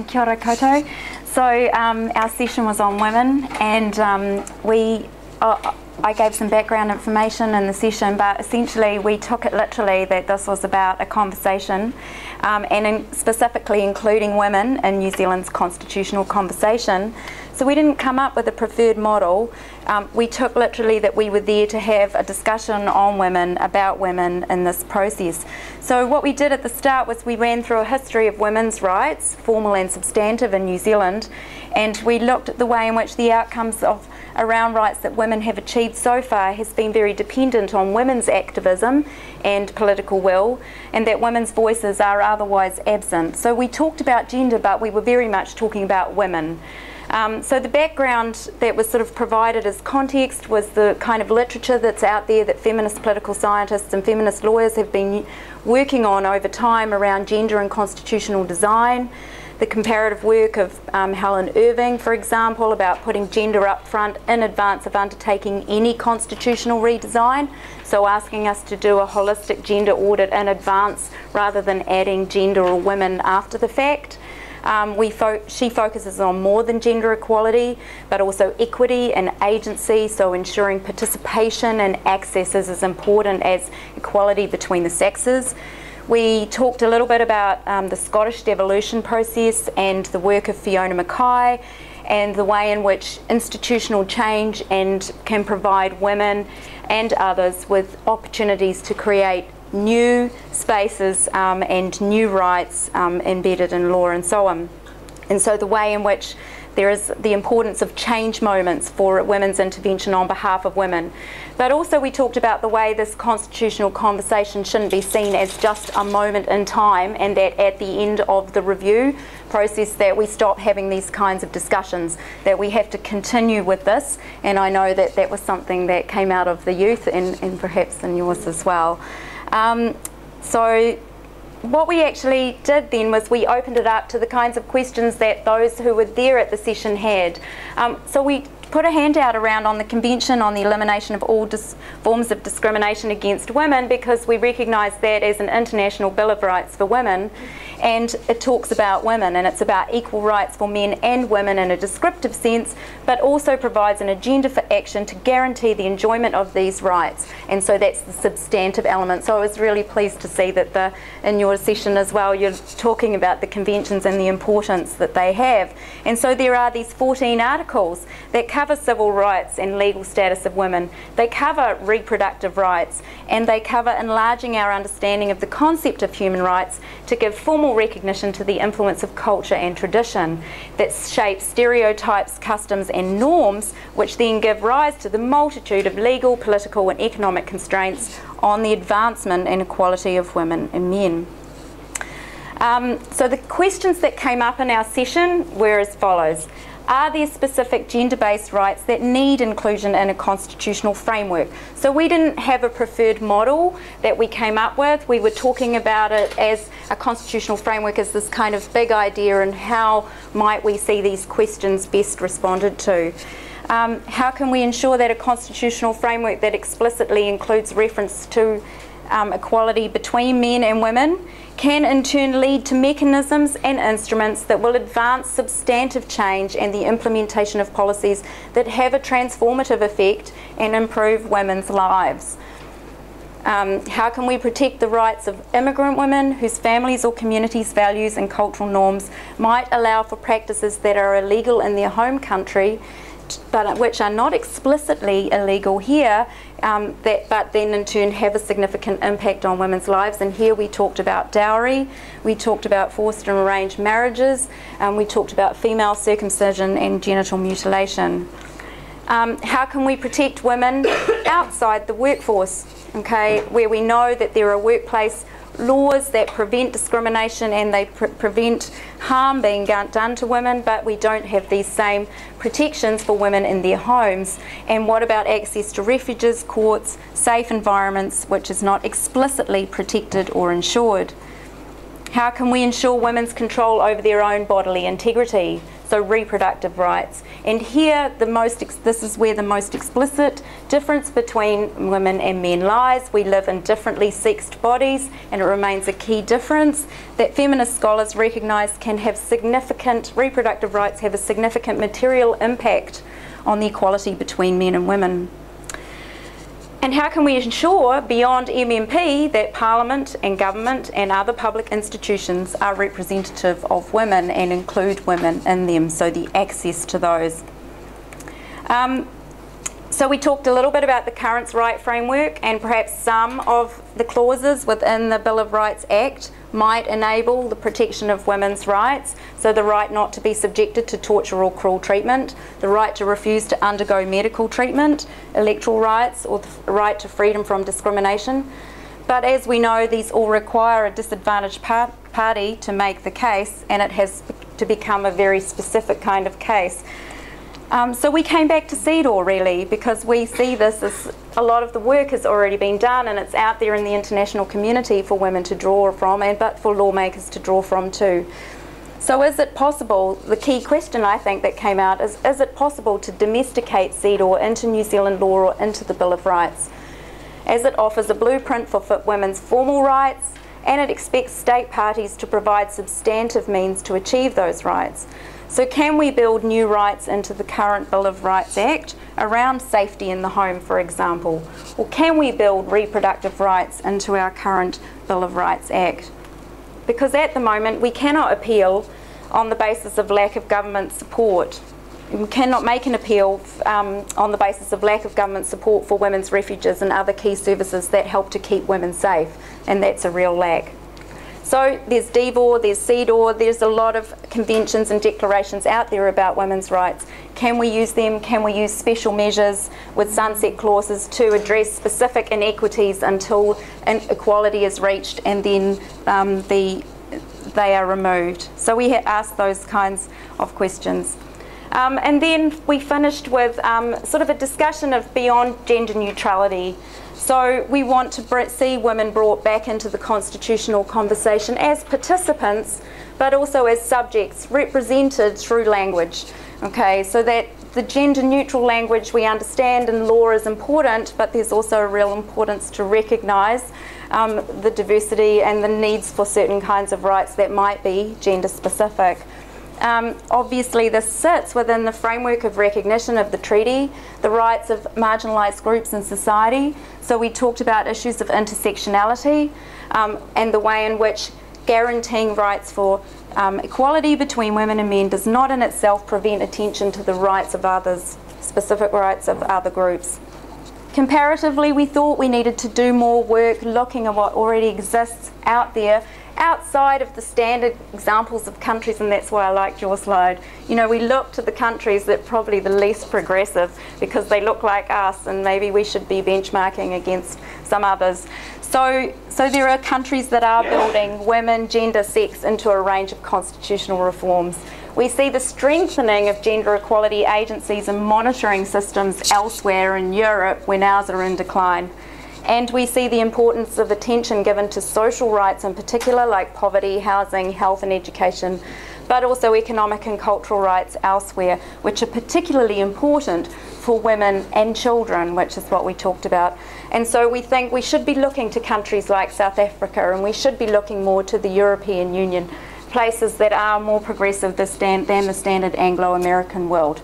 Kia ora koutou. So our session was on women, and I gave some background information in the session, but essentially we took it literally that this was about a conversation, specifically including women in New Zealand's constitutional conversation. So we didn't come up with a preferred model. We took literally that we were there to have a discussion on women, about women in this process. So what we did at the start was we ran through a history of women's rights, formal and substantive, in New Zealand, and we looked at the way in which the outcomes around rights that women have achieved so far has been very dependent on women's activism and political will, and that women's voices are otherwise absent. So we talked about gender, but we were very much talking about women. So the background that was sort of provided as context was the kind of literature that's out there that feminist political scientists and feminist lawyers have been working on over time around gender and constitutional design. The comparative work of Helen Irving, for example, about putting gender up front in advance of undertaking any constitutional redesign, so asking us to do a holistic gender audit in advance rather than adding gender or women after the fact. She focuses on more than gender equality, but also equity and agency, so ensuring participation and access is as important as equality between the sexes. We talked a little bit about the Scottish devolution process and the work of Fiona Mackay, and the way in which institutional change can provide women and others with opportunities to create new spaces and new rights embedded in law and so on. And so the way in which there is the importance of change moments for women's intervention on behalf of women. But also we talked about the way this constitutional conversation shouldn't be seen as just a moment in time, and that at the end of the review process that we stop having these kinds of discussions, that we have to continue with this. And I know that that was something that came out of the youth and perhaps in yours as well. So what we actually did then was we opened it up to the kinds of questions that those who were there at the session had. So we put a handout around on the Convention on the Elimination of All Forms of Discrimination Against Women, because we recognise that as an international Bill of Rights for women, and it talks about women, and it's about equal rights for men and women in a descriptive sense, but also provides an agenda for action to guarantee the enjoyment of these rights. And so that's the substantive element. So I was really pleased to see that in your session as well, you're talking about the conventions and the importance that they have. And so there are these 14 articles that cover civil rights and legal status of women. They cover reproductive rights, and they cover enlarging our understanding of the concept of human rights to give formal recognition to the influence of culture and tradition that shape stereotypes, customs and norms, which then give rise to the multitude of legal, political and economic constraints on the advancement and equality of women and men. So the questions that came up in our session were as follows. Are there specific gender-based rights that need inclusion in a constitutional framework? So we didn't have a preferred model that we came up with. We were talking about it as a constitutional framework as this kind of big idea, and how might we see these questions best responded to. How can we ensure that a constitutional framework that explicitly includes reference to equality between men and women can in turn lead to mechanisms and instruments that will advance substantive change and the implementation of policies that have a transformative effect and improve women's lives? How can we protect the rights of immigrant women whose families or communities' values and cultural norms might allow for practices that are illegal in their home country, but which are not explicitly illegal here, but then in turn have a significant impact on women's lives? And here we talked about dowry, we talked about forced and arranged marriages, we talked about female circumcision and genital mutilation. How can we protect women outside the workforce, okay, where we know that there are workplace laws that prevent discrimination and they prevent harm being done to women, but we don't have these same protections for women in their homes? And what about access to refuges, courts, safe environments, which is not explicitly protected or ensured? How can we ensure women's control over their own bodily integrity? So so reproductive rights. And here, this is where the most explicit difference between women and men lies. We live in differently sexed bodies, and it remains a key difference that feminist scholars recognise can have significant, reproductive rights have a significant material impact on the equality between men and women. And how can we ensure, beyond MMP, that Parliament and government and other public institutions are representative of women and include women in them, so the access to those? So we talked a little bit about the current right framework, and perhaps some of the clauses within the Bill of Rights Act might enable the protection of women's rights. So the right not to be subjected to torture or cruel treatment, the right to refuse to undergo medical treatment, electoral rights, or the right to freedom from discrimination. But as we know, these all require a disadvantaged party to make the case, and it has to become a very specific kind of case. So we came back to CEDAW really, because we see this as a lot of the work has already been done, and it's out there in the international community for women to draw from, but for lawmakers to draw from too. So is it possible, the key question I think that came out is it possible to domesticate CEDAW into New Zealand law or into the Bill of Rights, as it offers a blueprint for women's formal rights, and it expects state parties to provide substantive means to achieve those rights. So can we build new rights into the current Bill of Rights Act around safety in the home, for example? Or can we build reproductive rights into our current Bill of Rights Act? Because at the moment we cannot appeal on the basis of lack of government support. We cannot make an appeal on the basis of lack of government support for women's refuges and other key services that help to keep women safe, and that's a real lack. So there's DVAW, there's CEDAW, there's a lot of conventions and declarations out there about women's rights. Can we use them? Can we use special measures with sunset clauses to address specific inequities until equality is reached, and then they are removed? So we asked those kinds of questions. And then we finished with sort of a discussion of beyond gender neutrality. So we want to see women brought back into the constitutional conversation as participants, but also as subjects represented through language. Okay, so that the gender neutral language we understand in law is important, but there's also a real importance to recognise the diversity and the needs for certain kinds of rights that might be gender specific. Obviously this sits within the framework of recognition of the treaty, the rights of marginalised groups in society. So we talked about issues of intersectionality and the way in which guaranteeing rights for equality between women and men does not in itself prevent attention to the rights of others, specific rights of other groups. Comparatively, we thought we needed to do more work looking at what already exists out there outside of the standard examples of countries, and that's why I liked your slide. You know, we look to the countries that are probably the least progressive because they look like us, and maybe we should be benchmarking against some others. So there are countries that are building women, gender, sex into a range of constitutional reforms. We see the strengthening of gender equality agencies and monitoring systems elsewhere in Europe when ours are in decline. And we see the importance of attention given to social rights in particular, like poverty, housing, health and education, but also economic and cultural rights elsewhere, which are particularly important for women and children, which is what we talked about. And so we think we should be looking to countries like South Africa, and we should be looking more to the European Union, places that are more progressive than the standard Anglo-American world.